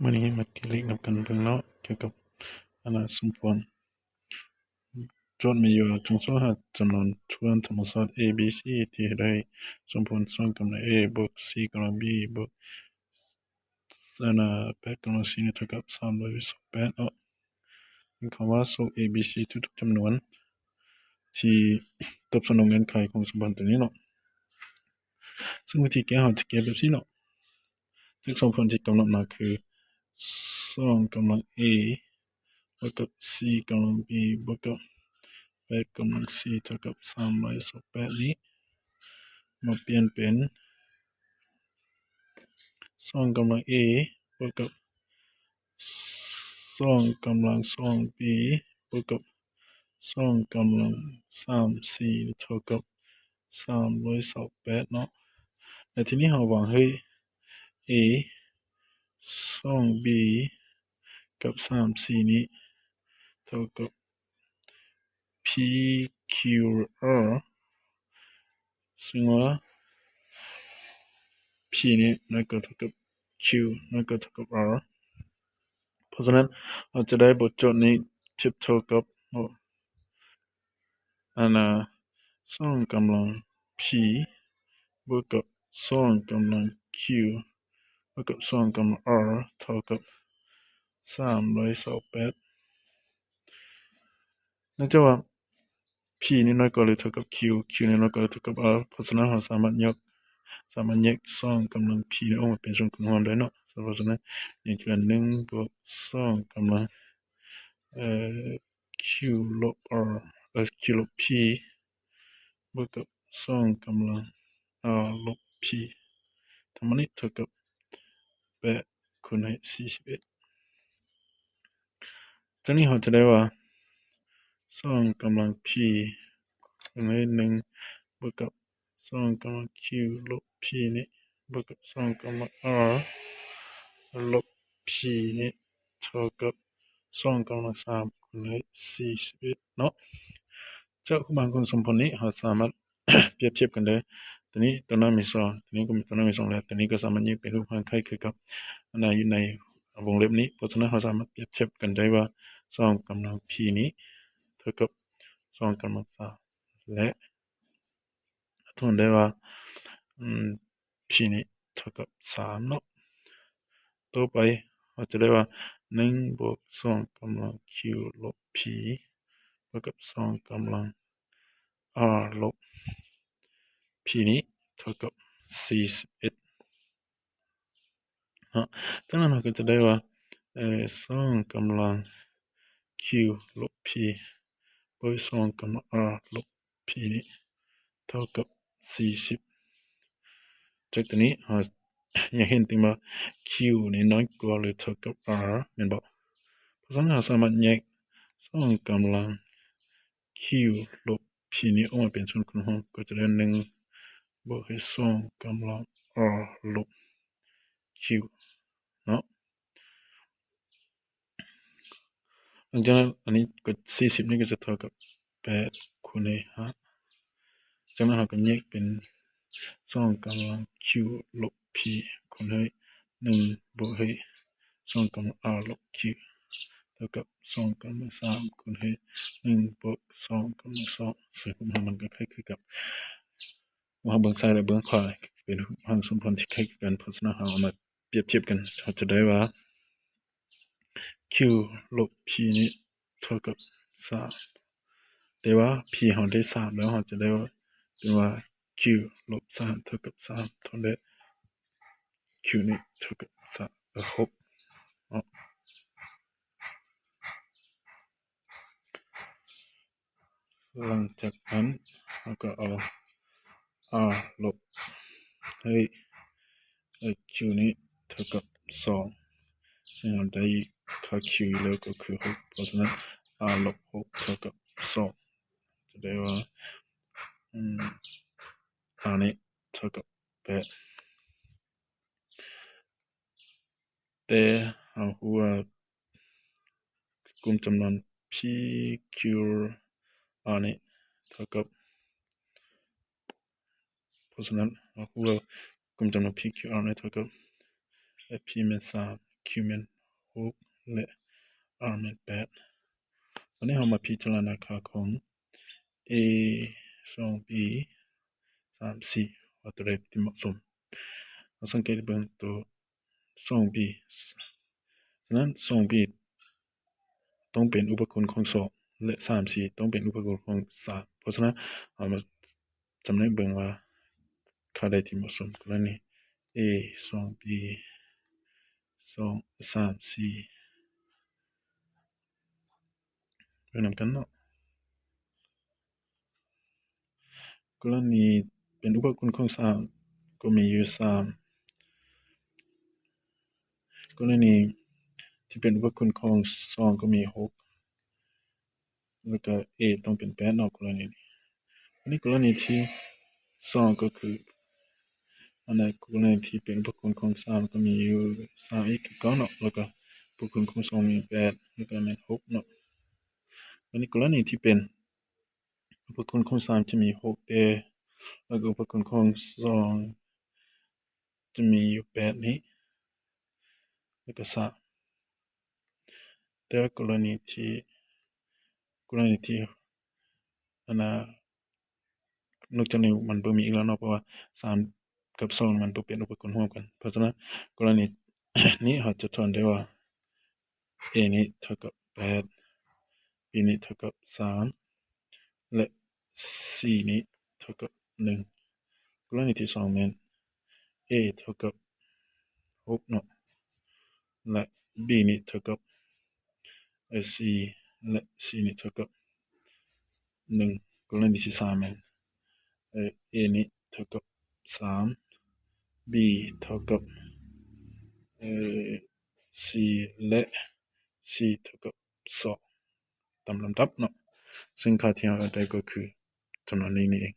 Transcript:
มื้อนี้มาเกร็ดนำกันเบิ่งเนาะเกี่ยวกับสมพรโจทย์มีอยู่จงสหาจำนวนทวนธรรมศาสตร์ A B C ที่ได้สมพร2กำลัง A บวก C กำลัง B บวก8กำลัง C นี่เท่ากับ328เนาะเป็นคำว่าสู A B C ทุกๆจำนวนที่ตอบสนองเงื่อนไขของสมพรตัวนี้เนาะซึ่งวิธีแก้เราจะแก้แบบนี้เนาะซึ่งสมพรที่กำหนดมาคือ2กำลัง A บวกกับ C กำลัง B บวกกับ8กำลัง C เท่ากับ328นี้มาเปลี่ยนเป็น2กำลัง A บวกกับ2กำลัง 2B บวกกับ2กำลัง 3C เท่ากับ328เนาะและทีนี้เราวางให้ A 2B กับ 3C นี้เท่ากับ PQR ซึ่งว่า P นี้น้อยกว่าเท่ากับ Q น้อยกว่าเท่ากับ R เพราะฉะนั้นเราจะได้บทโจทย์นี้เทียบเท่ากับ2กำลัง P บวกกับ2กำลัง Q บวกกับ2กำลัง R เท่ากับ328เนื่องจากว่า P นี้น้อยกว่าหรือเท่ากับ Q Q นี้น้อยกว่าหรือเท่ากับ R เพราะฉะนั้นเราสามารถแยก2กำลัง P นี้ออกมาเป็นส่วนคูณหารได้เนาะเพราะฉะนั้นอย่างเช่น1บวก2กำลังQ ลบ R Q ลบ P บวกกับ2กำลัง R ลบ P ทั้งหมดนี้เท่ากับ8คูณให้41จากนี้เราจะได้ว่า2กำลัง P คูณให้1บวกกับ2กำลัง Q ลบ P นี้บวกกับ2กำลัง R ลบ P นี้เท่ากับ2กำลัง3คูณให้41เนาะจากคู่บางคุณสมผลนี้เราสามารถ เปรียบเทียบกันได้ตัวนี้ตัวนั้นมี2ตัวนี้ก็มีตัวนั้นมี2แล้วตัวนี้ก็สามารถแยกเป็นรูปร่างคล้ายคลึงกับอยู่ในวงเล็บนี้เพราะฉะนั้นเราสามารถเปรียบเทียบกันได้ว่า2กำลัง P นี้เท่ากับ2กำลัง3และทวนได้ว่าP นี้เท่ากับ3เนาะต่อไปเราจะได้ว่า1บวก2กำลัง Q ลบ P บวกกับ2กำลัง R ลบ P นี้เท่ากับ41จากนั้นเราก็จะได้ว่า2กำลัง Q ลบ P บวก2กำลัง R ลบ P นี้เท่ากับ40จากตัวนี้เราอยากเห็นถึงว่า Q นี้น้อยกว่าหรือเท่ากับ R แม่นบ่เพราะฉะนั้นเราสามารถแยก2กำลัง Q ลบ P นี้ออกมาเป็นส่วนคูณหารก็จะได้1บวกให้2กำลัง R ลบ Q เนาะหลังจากนั้นอันนี้ก็40นี่ก็จะเท่ากับ8คูณให้5จากนั้นเราก็แยกเป็น2กำลัง Q ลบ P คูณให้1บวกให้2กำลัง R ลบ Q เท่ากับ2กำลัง3คูณให้1บวก2กำลัง2ซึ่งมันก็คล้ายคือกับว่าเบื้องซ้ายและเบื้องขวาเป็นรูปสมพรที่คล้ายกันเพราะฉะนั้นเราเอามาเปรียบเทียบกันเราจะได้ว่า Q ลบ P นี้เท่ากับ3แต่ว่า P เราได้3แล้วเราจะได้ว่าเป็นว่า Q ลบ3เท่ากับ3เท่านั้น Q นี้เท่ากับ6เนาะหลังจากนั้นเราก็เอา R ลบให้ Q นี้เท่ากับ2ซึ่งเราได้ค่า Q แล้วก็คือ6เพราะฉะนั้น R ลบ6เท่ากับ2จะได้ว่าR นี้เท่ากับ8แต่เรารู้ว่ากลุ่มจำนวน PQR นี้เท่ากับเพราะฉะนั้นเรารู้ว่ากลุ่มจำนวน PQR นี้เท่ากับ P เป็น3 Q แม่น6และ R แม่น8วันนี้เรามาพิจารณาค่าของ A 2 B 3 4ว่าตัวใดที่เหมาะสมเราสังเกตเบิ่งตัว 2B ฉะนั้น 2B ต้องเป็นอุปกรณ์ของ2และ3 4ต้องเป็นอุปกรณ์ของ3เพราะฉะนั้นเรามาจำแนกเบิ่งว่าค่าใดที่เหมาะสมกรณี A 2B 2 3 4เบิ่งนำกันเนาะกรณีเป็นอุปกรณ์ของ3ก็มีอยู่3กรณีที่เป็นอุปกรณ์ของ2ก็มี6แล้วก็ A ต้องเป็น8เนาะกรณีนี้อันนี้กรณีที่2ก็คืออันนั้นกรณีที่เป็นอุปกรณ์ของ3ก็มีอยู่3อีกคือเก่าเนาะแล้วก็อุปกรณ์ของ2มี8แล้วก็แม่น6เนาะอันนี้กรณีที่เป็นอุปกรณ์ของ3จะมี6แต่แล้วก็อุปกรณ์ของ2จะมีอยู่8นี้แล้วก็3แต่ว่ากรณีที่อันน่ะนอกจากนี้มันบ่มีอีกแล้วเนาะเพราะว่า3กับ2มันบ่เป็นอุปกรณ์ร่วมกันเพราะฉะนั้นกรณี นี้เราจะถอนได้ว่า A นี้เท่ากับ8 B นี้เท่ากับ3และ C นี้เท่ากับ1กรณีที่2แม่น A เท่ากับ6เนาะและ B นี้เท่ากับ4และ C นี้เท่ากับ1กรณีที่3แม่นA นี้เท่ากับ3 B เท่ากับ4และ C เท่ากับ2ตามลำดับเนาะซึ่งค่าที่เราได้ก็คือจำนวนนี้นี่เอง